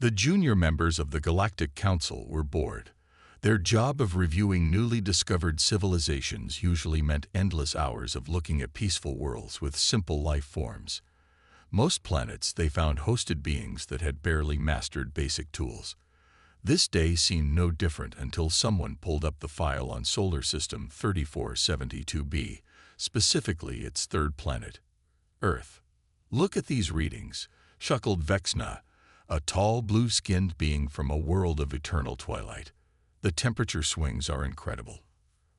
The junior members of the Galactic Council were bored. Their job of reviewing newly discovered civilizations usually meant endless hours of looking at peaceful worlds with simple life forms. Most planets they found hosted beings that had barely mastered basic tools. This day seemed no different until someone pulled up the file on Solar System 3472b, specifically its third planet, Earth. "Look at these readings," chuckled Vexna, a tall, blue-skinned being from a world of eternal twilight. "The temperature swings are incredible,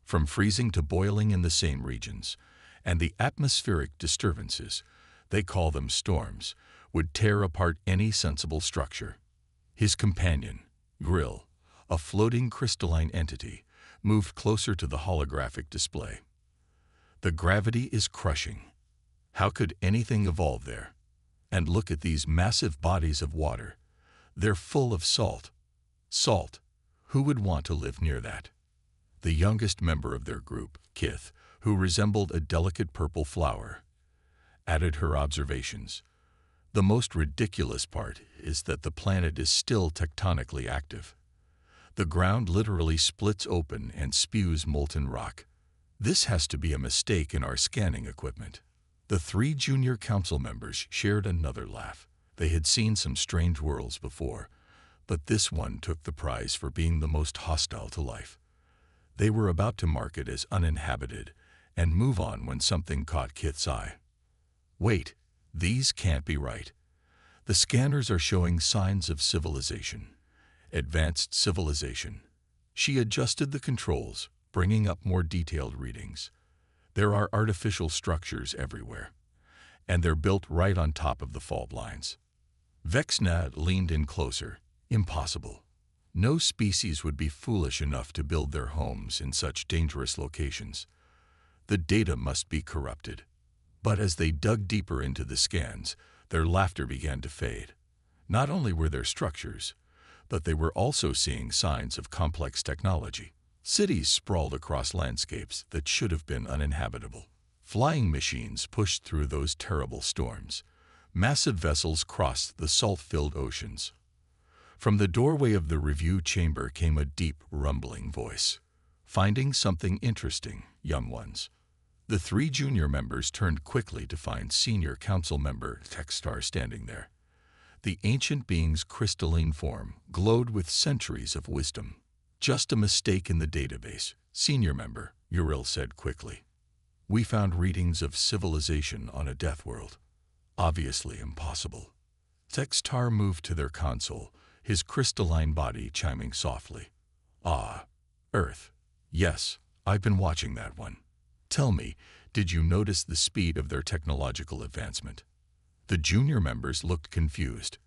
from freezing to boiling in the same regions, and the atmospheric disturbances, they call them storms, would tear apart any sensible structure." His companion, Grill, a floating crystalline entity, moved closer to the holographic display. "The gravity is crushing. How could anything evolve there? And look at these massive bodies of water. They're full of salt. Salt. Who would want to live near that?" The youngest member of their group, Kith, who resembled a delicate purple flower, added her observations. "The most ridiculous part is that the planet is still tectonically active. The ground literally splits open and spews molten rock. This has to be a mistake in our scanning equipment." The three junior council members shared another laugh. They had seen some strange worlds before, but this one took the prize for being the most hostile to life. They were about to mark it as uninhabited and move on when something caught Kith's eye. "Wait, these can't be right. The scanners are showing signs of civilization. Advanced civilization." She adjusted the controls, bringing up more detailed readings. "There are artificial structures everywhere, and they're built right on top of the fault lines." Vexna leaned in closer. "Impossible. No species would be foolish enough to build their homes in such dangerous locations. The data must be corrupted." But as they dug deeper into the scans, their laughter began to fade. Not only were there structures, but they were also seeing signs of complex technology. Cities sprawled across landscapes that should have been uninhabitable. Flying machines pushed through those terrible storms. Massive vessels crossed the salt-filled oceans. From the doorway of the review chamber came a deep, rumbling voice. "Finding something interesting, young ones." The three junior members turned quickly to find senior council member Textar standing there. The ancient being's crystalline form glowed with centuries of wisdom. "Just a mistake in the database," senior member Uriel said quickly. "We found readings of civilization on a death world. Obviously impossible." Textar moved to their console, his crystalline body chiming softly. "Ah, Earth. Yes, I've been watching that one. Tell me, did you notice the speed of their technological advancement?" The junior members looked confused.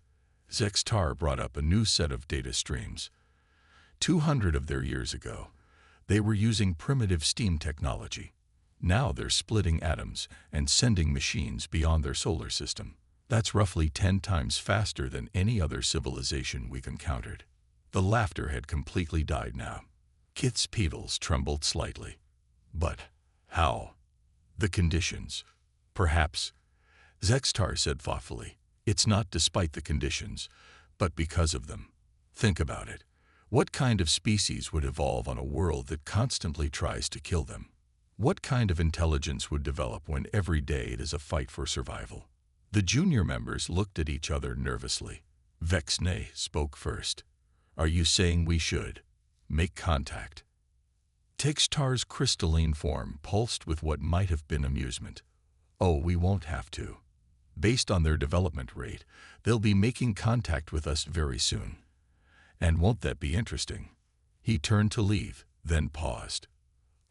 Zextar brought up a new set of data streams. 200 of their years ago, they were using primitive steam technology. Now they're splitting atoms and sending machines beyond their solar system. That's roughly 10 times faster than any other civilization we've encountered. The laughter had completely died now. Kith's petals trembled slightly. "But how?" "The conditions. Perhaps," Zextar said thoughtfully. "It's not despite the conditions, but because of them. Think about it. What kind of species would evolve on a world that constantly tries to kill them? What kind of intelligence would develop when every day it is a fight for survival?" The junior members looked at each other nervously. Vexna spoke first. "Are you saying we should make contact?" Textar's crystalline form pulsed with what might have been amusement. "Oh, we won't have to. Based on their development rate, they'll be making contact with us very soon. And won't that be interesting?" He turned to leave, then paused.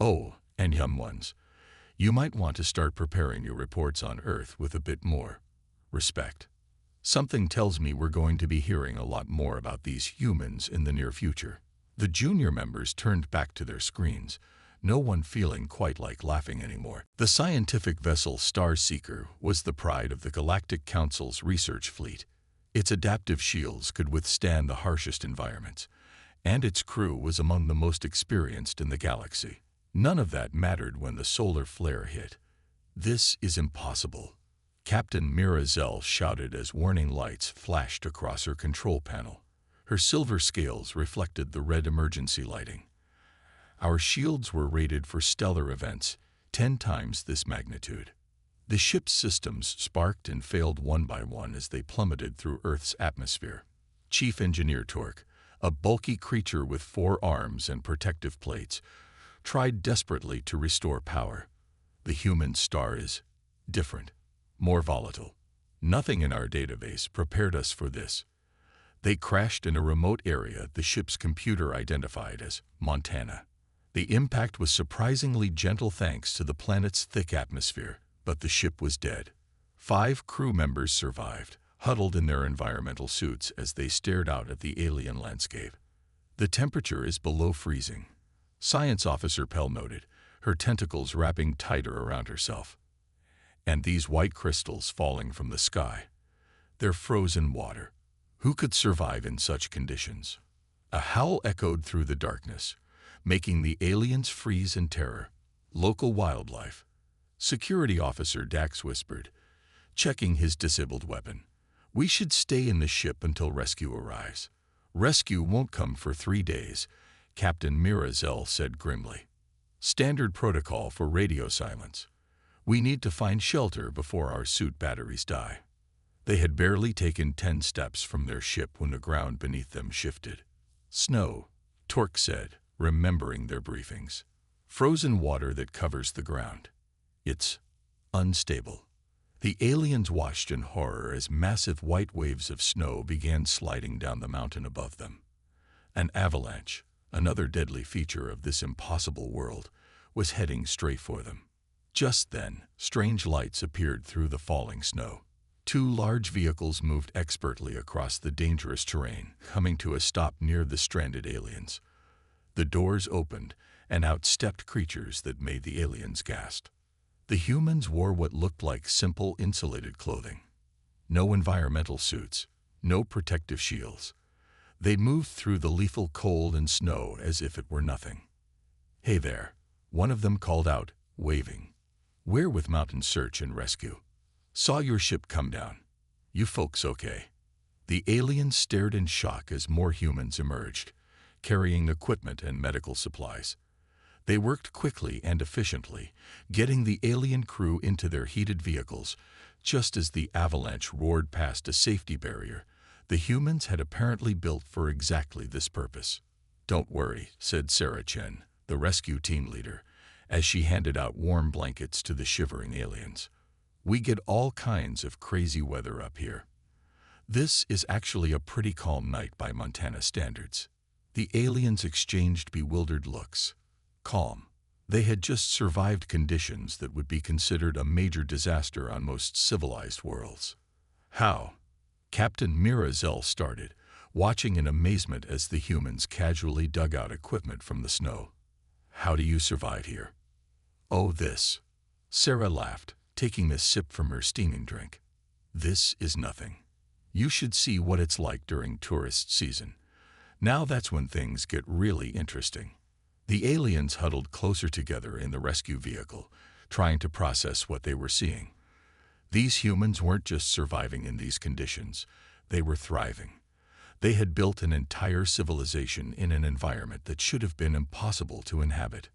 "Oh, and young ones, you might want to start preparing your reports on Earth with a bit more respect. Something tells me we're going to be hearing a lot more about these humans in the near future." The junior members turned back to their screens, no one feeling quite like laughing anymore. The scientific vessel Star Seeker was the pride of the Galactic Council's research fleet. Its adaptive shields could withstand the harshest environments, and its crew was among the most experienced in the galaxy. None of that mattered when the solar flare hit. "This is impossible." Captain Mirazell shouted as warning lights flashed across her control panel. Her silver scales reflected the red emergency lighting. Our shields were rated for stellar events, 10 times this magnitude. The ship's systems sparked and failed one by one as they plummeted through Earth's atmosphere. Chief Engineer Torque, a bulky creature with 4 arms and protective plates, tried desperately to restore power. The human star is different, more volatile. Nothing in our database prepared us for this. They crashed in a remote area the ship's computer identified as Montana. The impact was surprisingly gentle thanks to the planet's thick atmosphere, but the ship was dead. 5 crew members survived, huddled in their environmental suits as they stared out at the alien landscape. The temperature is below freezing, Science Officer Pell noted, her tentacles wrapping tighter around herself. And these white crystals falling from the sky. They're frozen water. Who could survive in such conditions? A howl echoed through the darkness, making the aliens freeze in terror. Local wildlife. Security Officer Dax whispered, checking his disabled weapon. We should stay in the ship until rescue arrives. Rescue won't come for 3 days, Captain Mirazell said grimly. Standard protocol for radio silence. We need to find shelter before our suit batteries die. They had barely taken 10 steps from their ship when the ground beneath them shifted. Snow, Torque said, remembering their briefings. Frozen water that covers the ground. It's unstable. The aliens watched in horror as massive white waves of snow began sliding down the mountain above them. An avalanche, another deadly feature of this impossible world, was heading straight for them. Just then, strange lights appeared through the falling snow. 2 large vehicles moved expertly across the dangerous terrain, coming to a stop near the stranded aliens. The doors opened, and out stepped creatures that made the aliens gasp. The humans wore what looked like simple insulated clothing. No environmental suits, no protective shields. They moved through the lethal cold and snow as if it were nothing. "Hey there," one of them called out, waving. "We're with Mountain Search and Rescue. Saw your ship come down. You folks okay?" The aliens stared in shock as more humans emerged, carrying equipment and medical supplies. They worked quickly and efficiently, getting the alien crew into their heated vehicles. Just as the avalanche roared past a safety barrier, the humans had apparently built for exactly this purpose. "Don't worry," said Sarah Chen, the rescue team leader, as she handed out warm blankets to the shivering aliens. "We get all kinds of crazy weather up here. This is actually a pretty calm night by Montana standards." The aliens exchanged bewildered looks. Calm. They had just survived conditions that would be considered a major disaster on most civilized worlds. "How?" Captain Mirazell started, watching in amazement as the humans casually dug out equipment from the snow. "How do you survive here?" "Oh, this." Sarah laughed, taking a sip from her steaming drink. "This is nothing. You should see what it's like during tourist season. Now that's when things get really interesting." The aliens huddled closer together in the rescue vehicle, trying to process what they were seeing. These humans weren't just surviving in these conditions, they were thriving. They had built an entire civilization in an environment that should have been impossible to inhabit.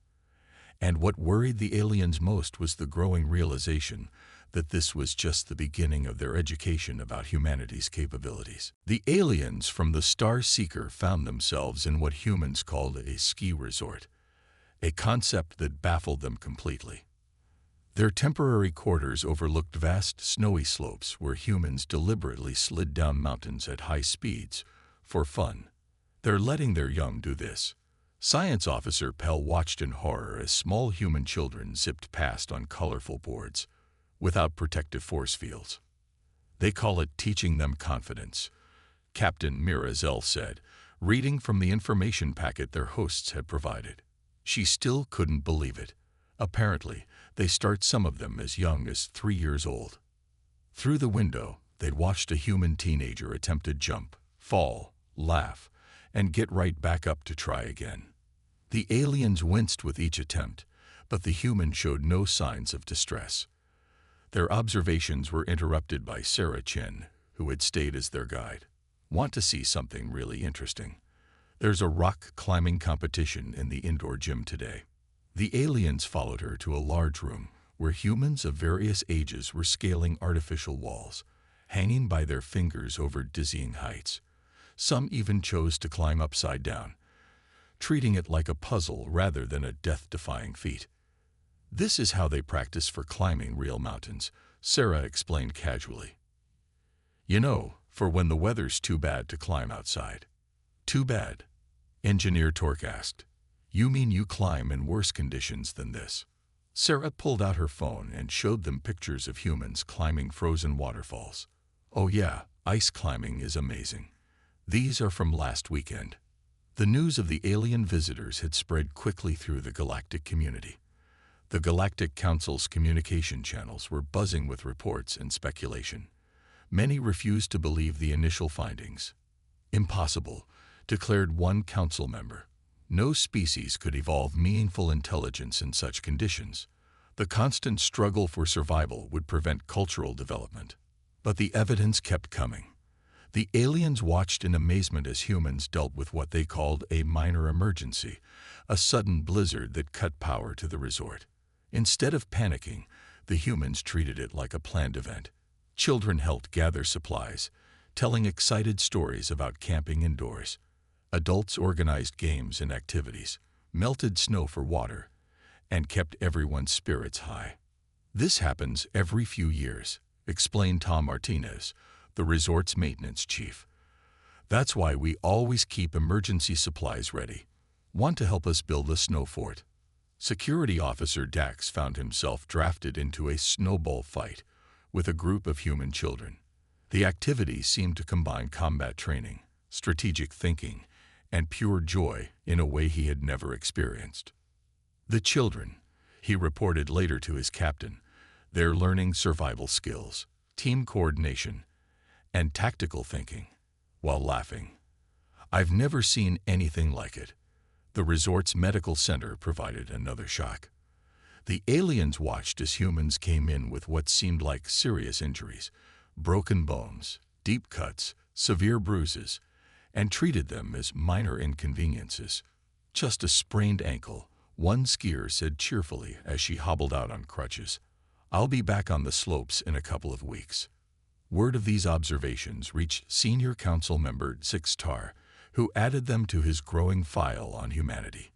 And what worried the aliens most was the growing realization that this was just the beginning of their education about humanity's capabilities. The aliens from the Star Seeker found themselves in what humans called a ski resort, a concept that baffled them completely. Their temporary quarters overlooked vast snowy slopes where humans deliberately slid down mountains at high speeds for fun. "They're letting their young do this." Science Officer Pell watched in horror as small human children zipped past on colorful boards, without protective force fields. "They call it teaching them confidence," Captain Mirazell said, reading from the information packet their hosts had provided. She still couldn't believe it. Apparently, they start some of them as young as 3 years old. Through the window, they'd watched a human teenager attempt to jump, fall, laugh, and get right back up to try again. The aliens winced with each attempt, but the human showed no signs of distress. Their observations were interrupted by Sarah Chen, who had stayed as their guide. Want to see something really interesting? There's a rock climbing competition in the indoor gym today. The aliens followed her to a large room where humans of various ages were scaling artificial walls, hanging by their fingers over dizzying heights. Some even chose to climb upside down, treating it like a puzzle rather than a death-defying feat. This is how they practice for climbing real mountains, Sarah explained casually. You know, for when the weather's too bad to climb outside. Too bad? Engineer Torque asked. You mean you climb in worse conditions than this? Sarah pulled out her phone and showed them pictures of humans climbing frozen waterfalls. Oh yeah, ice climbing is amazing. These are from last weekend. The news of the alien visitors had spread quickly through the galactic community. The Galactic Council's communication channels were buzzing with reports and speculation. Many refused to believe the initial findings. Impossible, declared one council member. No species could evolve meaningful intelligence in such conditions. The constant struggle for survival would prevent cultural development. But the evidence kept coming. The aliens watched in amazement as humans dealt with what they called a minor emergency, a sudden blizzard that cut power to the resort. Instead of panicking, the humans treated it like a planned event. Children helped gather supplies, telling excited stories about camping indoors. Adults organized games and activities, melted snow for water, and kept everyone's spirits high. This happens every few years, explained Tom Martinez, the resort's maintenance chief. That's why we always keep emergency supplies ready. Want to help us build a snow fort? Security Officer Dax found himself drafted into a snowball fight with a group of human children. The activity seemed to combine combat training, strategic thinking, and pure joy in a way he had never experienced. The children, he reported later to his captain, they're learning survival skills, team coordination, and tactical thinking, while laughing. I've never seen anything like it. The resort's medical center provided another shock. The aliens watched as humans came in with what seemed like serious injuries, broken bones, deep cuts, severe bruises, and treated them as minor inconveniences. Just a sprained ankle, one skier said cheerfully as she hobbled out on crutches. I'll be back on the slopes in a couple of weeks. Word of these observations reached Senior Council Member Sixtar, who added them to his growing file on humanity.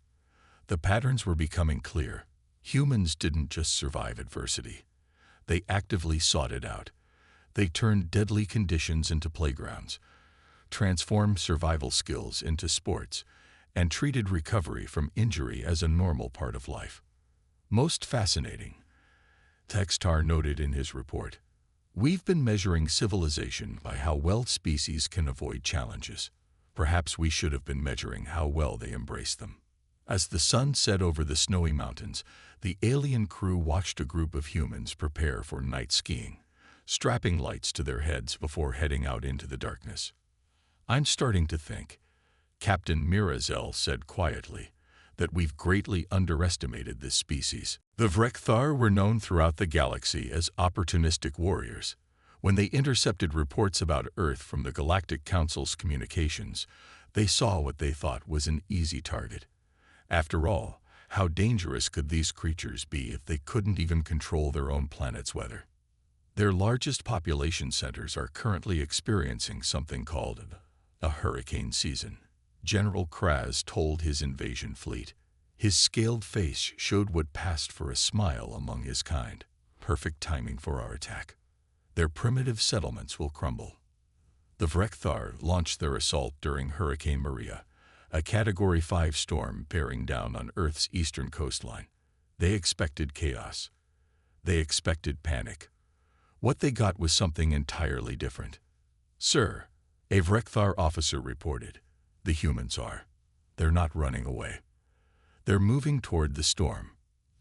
The patterns were becoming clear. Humans didn't just survive adversity. They actively sought it out. They turned deadly conditions into playgrounds, transformed survival skills into sports, and treated recovery from injury as a normal part of life. Most fascinating, Textar noted in his report, we've been measuring civilization by how well species can avoid challenges. Perhaps we should have been measuring how well they embrace them. As the sun set over the snowy mountains, the alien crew watched a group of humans prepare for night skiing, strapping lights to their heads before heading out into the darkness. I'm starting to think, Captain Mirazel said quietly, that we've greatly underestimated this species. The Vrekthar were known throughout the galaxy as opportunistic warriors. When they intercepted reports about Earth from the Galactic Council's communications, they saw what they thought was an easy target. After all, how dangerous could these creatures be if they couldn't even control their own planet's weather? Their largest population centers are currently experiencing something called a hurricane season. General Kraz told his invasion fleet. His scaled face showed what passed for a smile among his kind. Perfect timing for our attack. Their primitive settlements will crumble. The Vrekthar launched their assault during Hurricane Maria, a Category 5 storm bearing down on Earth's eastern coastline. They expected chaos. They expected panic. What they got was something entirely different. Sir, a Vrekthar officer reported, the humans are. They're not running away. They're moving toward the storm.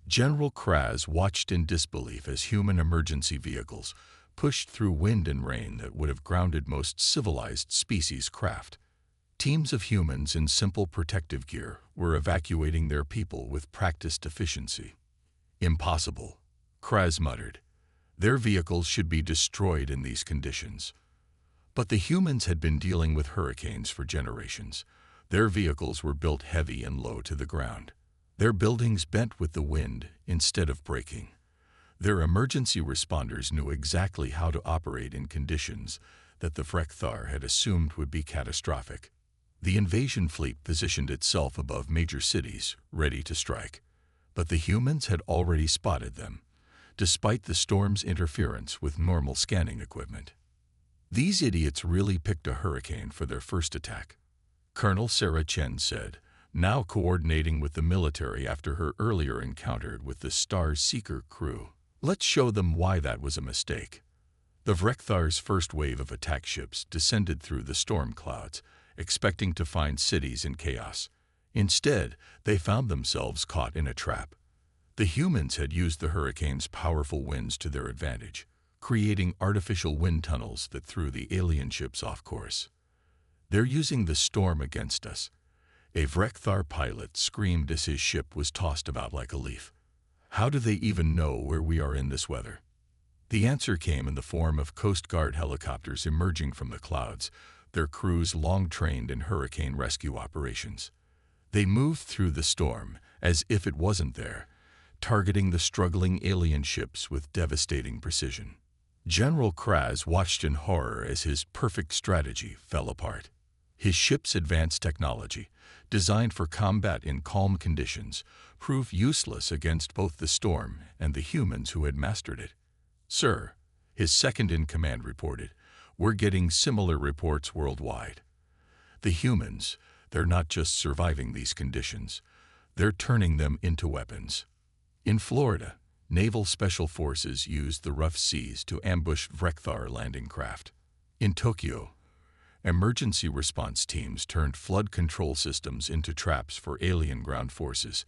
General Kraz watched in disbelief as human emergency vehicles pushed through wind and rain that would have grounded most civilized species' craft. Teams of humans in simple protective gear were evacuating their people with practiced efficiency. Impossible, Kraz muttered. Their vehicles should be destroyed in these conditions. But the humans had been dealing with hurricanes for generations. Their vehicles were built heavy and low to the ground. Their buildings bent with the wind instead of breaking. Their emergency responders knew exactly how to operate in conditions that the Vrekthar had assumed would be catastrophic. The invasion fleet positioned itself above major cities, ready to strike. But the humans had already spotted them, despite the storm's interference with normal scanning equipment. These idiots really picked a hurricane for their first attack, Colonel Sarah Chen said, now coordinating with the military after her earlier encounter with the Star Seeker crew. Let's show them why that was a mistake. The Vrekthar's first wave of attack ships descended through the storm clouds, expecting to find cities in chaos. Instead, they found themselves caught in a trap. The humans had used the hurricane's powerful winds to their advantage, creating artificial wind tunnels that threw the alien ships off course. "They're using the storm against us," a Vrekthar pilot screamed as his ship was tossed about like a leaf. "How do they even know where we are in this weather?" The answer came in the form of Coast Guard helicopters emerging from the clouds, their crews long trained in hurricane rescue operations. They moved through the storm as if it wasn't there, targeting the struggling alien ships with devastating precision. General Kraz watched in horror as his perfect strategy fell apart. His ship's advanced technology, designed for combat in calm conditions, proved useless against both the storm and the humans who had mastered it. "Sir," his second-in-command reported, "we're getting similar reports worldwide. The humans, they're not just surviving these conditions, they're turning them into weapons." In Florida, Naval Special Forces used the rough seas to ambush Vrekthar landing craft. In Tokyo, emergency response teams turned flood control systems into traps for alien ground forces.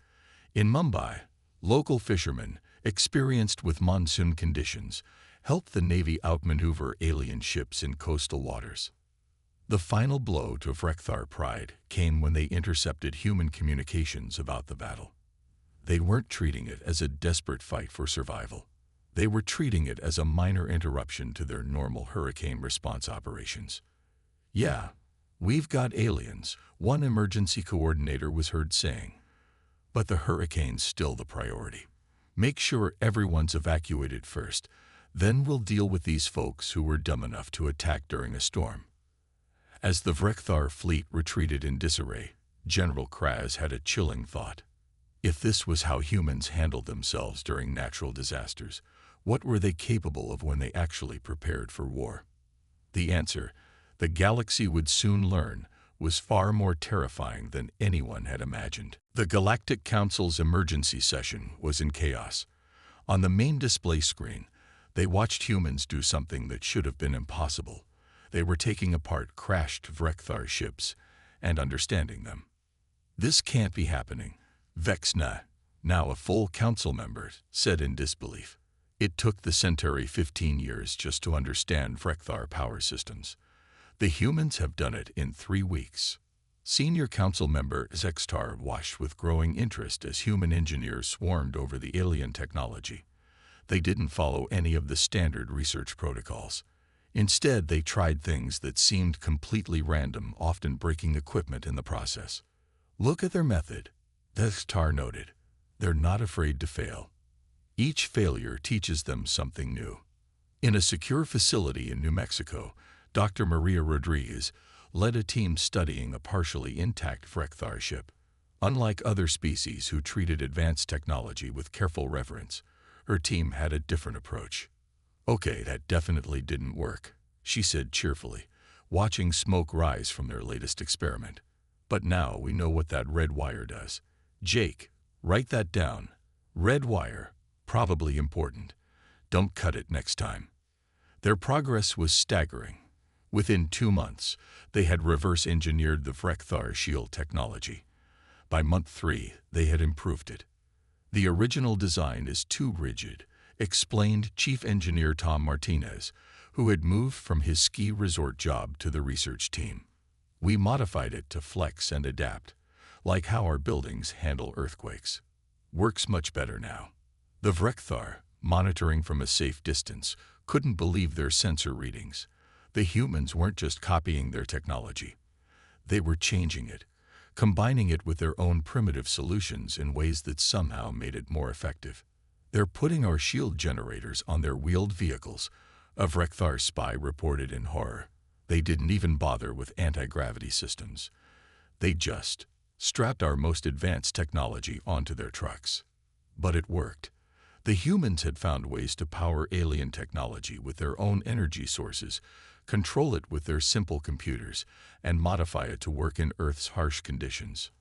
In Mumbai, local fishermen, experienced with monsoon conditions, helped the Navy outmaneuver alien ships in coastal waters. The final blow to Vrekthar pride came when they intercepted human communications about the battle. They weren't treating it as a desperate fight for survival. They were treating it as a minor interruption to their normal hurricane response operations. "Yeah, we've got aliens," one emergency coordinator was heard saying. "But the hurricane's still the priority. Make sure everyone's evacuated first, then we'll deal with these folks who were dumb enough to attack during a storm." As the Vrekthar fleet retreated in disarray, General Kraz had a chilling thought. If this was how humans handled themselves during natural disasters, what were they capable of when they actually prepared for war? The answer, the galaxy would soon learn, was far more terrifying than anyone had imagined. The Galactic Council's emergency session was in chaos. On the main display screen, they watched humans do something that should have been impossible. They were taking apart crashed Vrekthar ships and understanding them. "This can't be happening," Vexna, now a full council member, said in disbelief. "It took the Centauri 15 years just to understand Vrekthar power systems. The humans have done it in 3 weeks." Senior council member Zextar watched with growing interest as human engineers swarmed over the alien technology. They didn't follow any of the standard research protocols. Instead, they tried things that seemed completely random, often breaking equipment in the process. "Look at their method," Zextar noted. "They're not afraid to fail. Each failure teaches them something new." In a secure facility in New Mexico, Dr. Maria Rodriguez led a team studying a partially intact Vrekthar ship. Unlike other species who treated advanced technology with careful reverence, her team had a different approach. "Okay, that definitely didn't work," she said cheerfully, watching smoke rise from their latest experiment. "But now we know what that red wire does. Jake, write that down. Red wire, probably important. Don't cut it next time." Their progress was staggering. Within 2 months, they had reverse-engineered the Vrekthar shield technology. By month 3, they had improved it. "The original design is too rigid," explained Chief Engineer Tom Martinez, who had moved from his ski resort job to the research team. "We modified it to flex and adapt, like how our buildings handle earthquakes. Works much better now." The Vrekthar, monitoring from a safe distance, couldn't believe their sensor readings. The humans weren't just copying their technology. They were changing it, combining it with their own primitive solutions in ways that somehow made it more effective. They're putting our shield generators on their wheeled vehicles, a Vrekthar spy reported in horror. They didn't even bother with anti-gravity systems. They just strapped our most advanced technology onto their trucks. But it worked. The humans had found ways to power alien technology with their own energy sources, control it with their simple computers, and modify it to work in Earth's harsh conditions.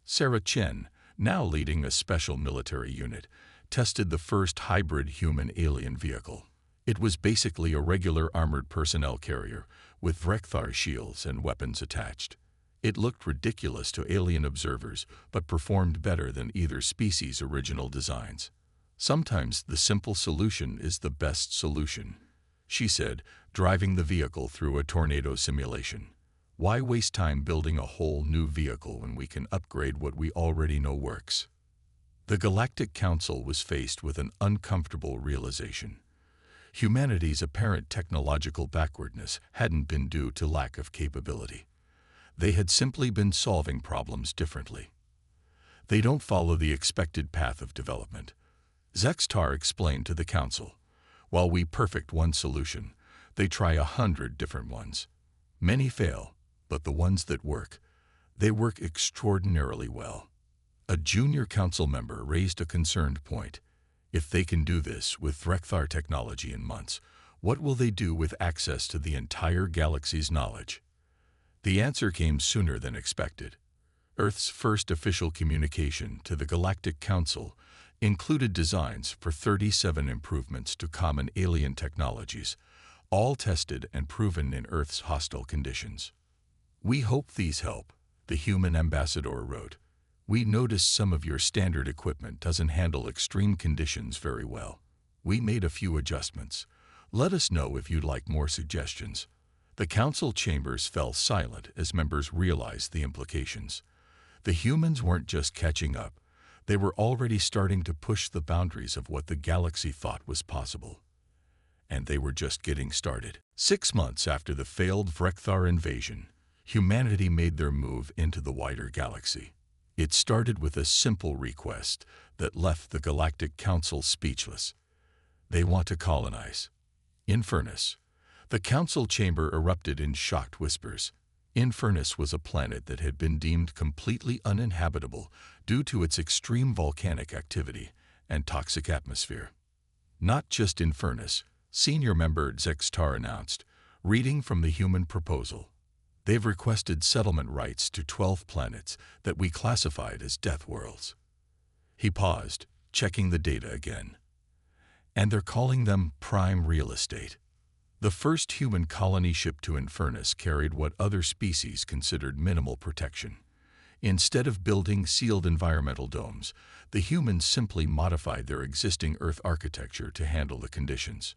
Sarah Chen, now leading a special military unit, tested the first hybrid human-alien vehicle. It was basically a regular armored personnel carrier with Vrekthar shields and weapons attached. It looked ridiculous to alien observers, but performed better than either species' original designs. Sometimes the simple solution is the best solution, she said, driving the vehicle through a tornado simulation. Why waste time building a whole new vehicle when we can upgrade what we already know works? The Galactic Council was faced with an uncomfortable realization. Humanity's apparent technological backwardness hadn't been due to lack of capability. They had simply been solving problems differently. They don't follow the expected path of development. Zextar explained to the Council. While we perfect one solution, they try 100 different ones. Many fail, but the ones that work, they work extraordinarily well. A junior council member raised a concerned point. If they can do this with Vrekthar technology in months, what will they do with access to the entire galaxy's knowledge? The answer came sooner than expected. Earth's first official communication to the Galactic Council included designs for 37 improvements to common alien technologies, all tested and proven in Earth's hostile conditions. We hope these help, the human ambassador wrote. We noticed some of your standard equipment doesn't handle extreme conditions very well. We made a few adjustments. Let us know if you'd like more suggestions. The council chambers fell silent as members realized the implications. The humans weren't just catching up. They were already starting to push the boundaries of what the galaxy thought was possible. And they were just getting started. 6 months after the failed Vrekthar invasion, humanity made their move into the wider galaxy. It started with a simple request that left the Galactic Council speechless. They want to colonize Infernus. The council chamber erupted in shocked whispers. Infernus was a planet that had been deemed completely uninhabitable due to its extreme volcanic activity and toxic atmosphere. Not just Infernus, senior member Zextar announced, reading from the human proposal. They've requested settlement rights to 12 planets that we classified as death worlds. He paused, checking the data again. And they're calling them prime real estate. The first human colony ship to Infernus carried what other species considered minimal protection. Instead of building sealed environmental domes, the humans simply modified their existing Earth architecture to handle the conditions.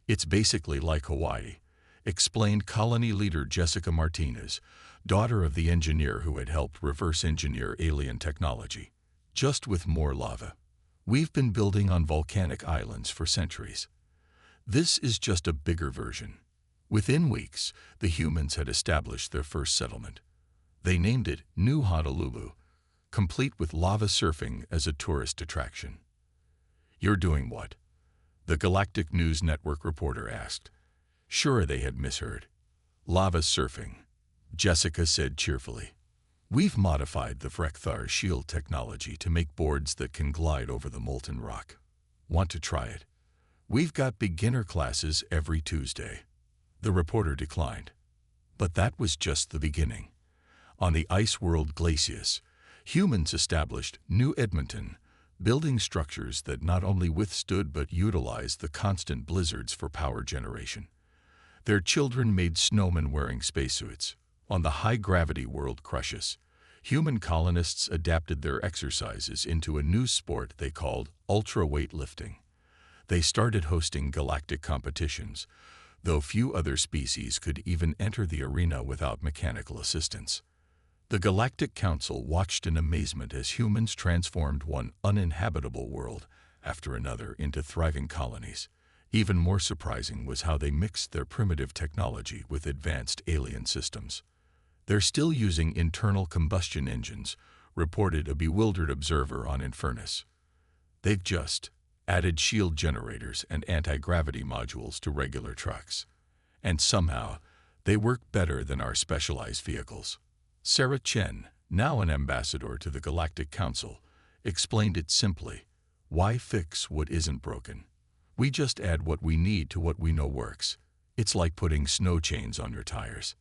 It's basically like Hawaii, explained colony leader Jessica Martinez, daughter of the engineer who had helped reverse engineer alien technology. Just with more lava. We've been building on volcanic islands for centuries. This is just a bigger version. Within weeks, the humans had established their first settlement. They named it New Honolulu, complete with lava surfing as a tourist attraction. You're doing what? The Galactic News Network reporter asked. Sure, they had misheard. Lava surfing, Jessica said cheerfully. We've modified the Vrekthar shield technology to make boards that can glide over the molten rock. Want to try it? We've got beginner classes every Tuesday. The reporter declined. But that was just the beginning. On the ice world Glacius, humans established New Edmonton, building structures that not only withstood but utilized the constant blizzards for power generation. Their children made snowmen wearing spacesuits. On the high-gravity world Crucius, human colonists adapted their exercises into a new sport they called ultra-weightlifting. They started hosting galactic competitions, though few other species could even enter the arena without mechanical assistance. The Galactic Council watched in amazement as humans transformed one uninhabitable world after another into thriving colonies. Even more surprising was how they mixed their primitive technology with advanced alien systems. "They're still using internal combustion engines," reported a bewildered observer on Infernus. "They've just added shield generators and anti-gravity modules to regular trucks. And somehow, they work better than our specialized vehicles." Sarah Chen, now an ambassador to the Galactic Council, explained it simply. "Why fix what isn't broken? We just add what we need to what we know works. It's like putting snow chains on your tires."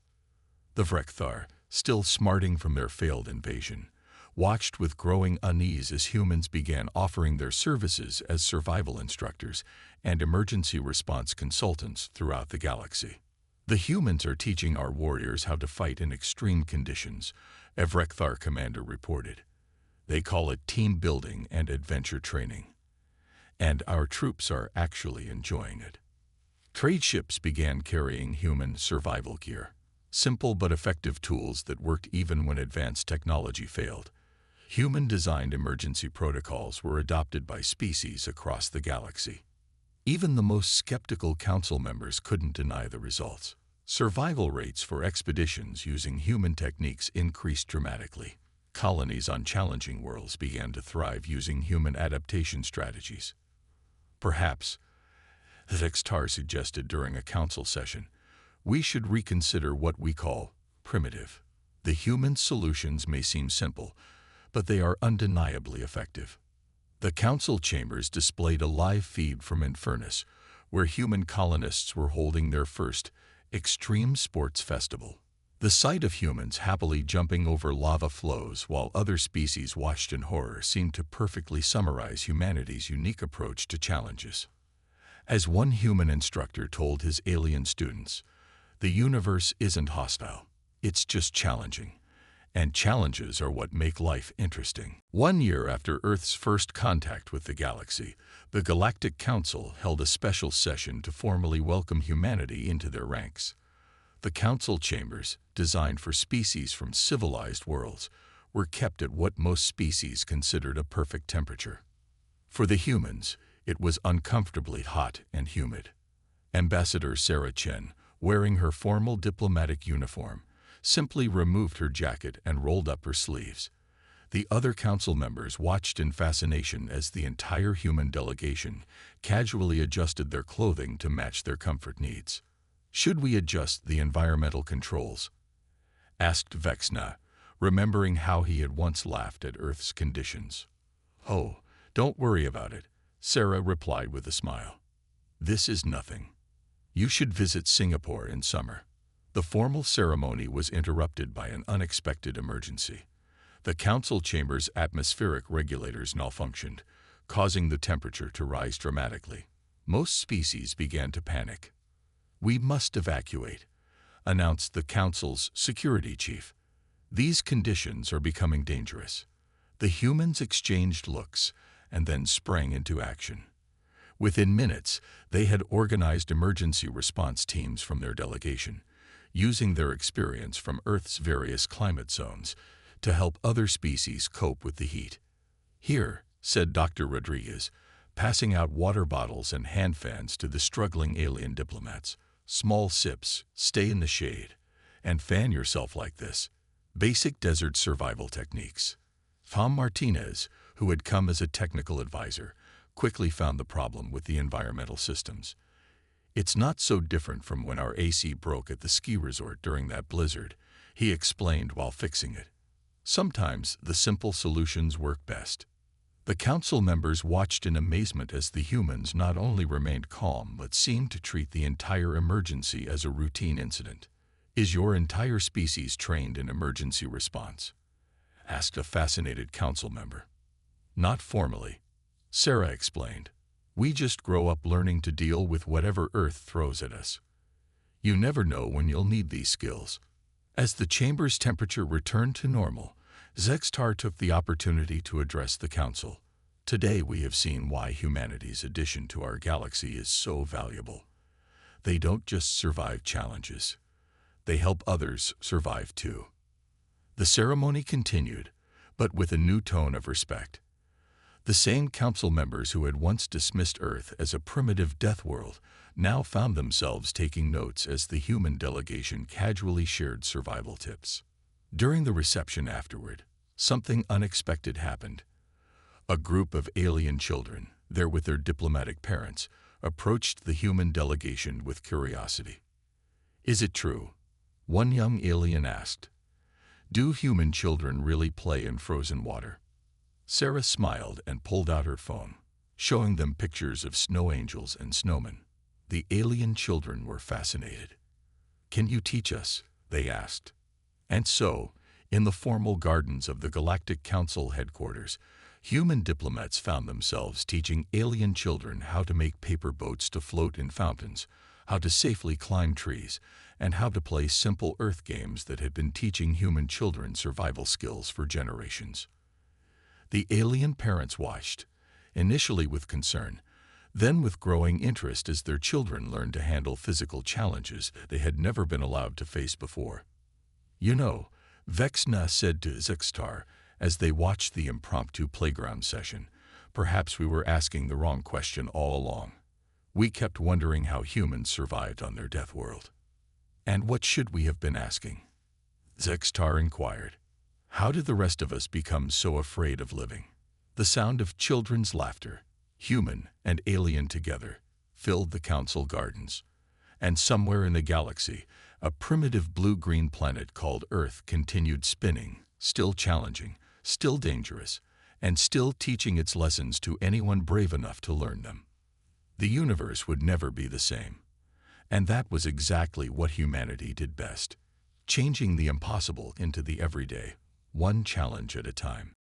The Vrekthar, still smarting from their failed invasion, watched with growing unease as humans began offering their services as survival instructors and emergency response consultants throughout the galaxy. "The humans are teaching our warriors how to fight in extreme conditions," a Vrekthar commander reported. "They call it team building and adventure training. And our troops are actually enjoying it." Trade ships began carrying human survival gear. Simple but effective tools that worked even when advanced technology failed. Human-designed emergency protocols were adopted by species across the galaxy. Even the most skeptical council members couldn't deny the results. Survival rates for expeditions using human techniques increased dramatically. Colonies on challenging worlds began to thrive using human adaptation strategies. "Perhaps," Zextar suggested during a council session, "we should reconsider what we call primitive. The human solutions may seem simple, but they are undeniably effective." The council chambers displayed a live feed from Infernus, where human colonists were holding their first extreme sports festival. The sight of humans happily jumping over lava flows while other species watched in horror seemed to perfectly summarize humanity's unique approach to challenges. As one human instructor told his alien students, "The universe isn't hostile, it's just challenging. And challenges are what make life interesting." 1 year after Earth's first contact with the galaxy, the Galactic Council held a special session to formally welcome humanity into their ranks. The council chambers, designed for species from civilized worlds, were kept at what most species considered a perfect temperature. For the humans, it was uncomfortably hot and humid. Ambassador Sarah Chen, wearing her formal diplomatic uniform, simply removed her jacket and rolled up her sleeves. The other council members watched in fascination as the entire human delegation casually adjusted their clothing to match their comfort needs. "Should we adjust the environmental controls?" asked Vexna, remembering how he had once laughed at Earth's conditions. "Oh, don't worry about it," Sarah replied with a smile. "This is nothing. You should visit Singapore in summer." The formal ceremony was interrupted by an unexpected emergency. The council chamber's atmospheric regulators malfunctioned, causing the temperature to rise dramatically. Most species began to panic. "We must evacuate," announced the council's security chief. "These conditions are becoming dangerous." The humans exchanged looks and then sprang into action. Within minutes, they had organized emergency response teams from their delegation, using their experience from Earth's various climate zones to help other species cope with the heat. "Here," said Dr. Rodriguez, passing out water bottles and hand fans to the struggling alien diplomats. "Small sips, stay in the shade, and fan yourself like this." Basic desert survival techniques. Tom Martinez, who had come as a technical advisor, quickly found the problem with the environmental systems. "It's not so different from when our AC broke at the ski resort during that blizzard," he explained while fixing it. "Sometimes the simple solutions work best." The council members watched in amazement as the humans not only remained calm but seemed to treat the entire emergency as a routine incident. "Is your entire species trained in emergency response?" asked a fascinated council member. "Not formally," Sarah explained. "We just grow up learning to deal with whatever Earth throws at us. You never know when you'll need these skills." As the chamber's temperature returned to normal, Zextar took the opportunity to address the council. "Today we have seen why humanity's addition to our galaxy is so valuable. They don't just survive challenges. They help others survive too." The ceremony continued, but with a new tone of respect. The same council members who had once dismissed Earth as a primitive death world now found themselves taking notes as the human delegation casually shared survival tips. During the reception afterward, something unexpected happened. A group of alien children, there with their diplomatic parents, approached the human delegation with curiosity. "Is it true?" one young alien asked. "Do human children really play in frozen water?" Sarah smiled and pulled out her phone, showing them pictures of snow angels and snowmen. The alien children were fascinated. "Can you teach us?" they asked. And so, in the formal gardens of the Galactic Council headquarters, human diplomats found themselves teaching alien children how to make paper boats to float in fountains, how to safely climb trees, and how to play simple Earth games that had been teaching human children survival skills for generations. The alien parents watched, initially with concern, then with growing interest as their children learned to handle physical challenges they had never been allowed to face before. "You know," Vexna said to Zixtar as they watched the impromptu playground session, "perhaps we were asking the wrong question all along. We kept wondering how humans survived on their death world." "And what should we have been asking?" Zixtar inquired. "How did the rest of us become so afraid of living?" The sound of children's laughter, human and alien together, filled the council gardens. And somewhere in the galaxy, a primitive blue-green planet called Earth continued spinning, still challenging, still dangerous, and still teaching its lessons to anyone brave enough to learn them. The universe would never be the same. And that was exactly what humanity did best, changing the impossible into the everyday, one challenge at a time.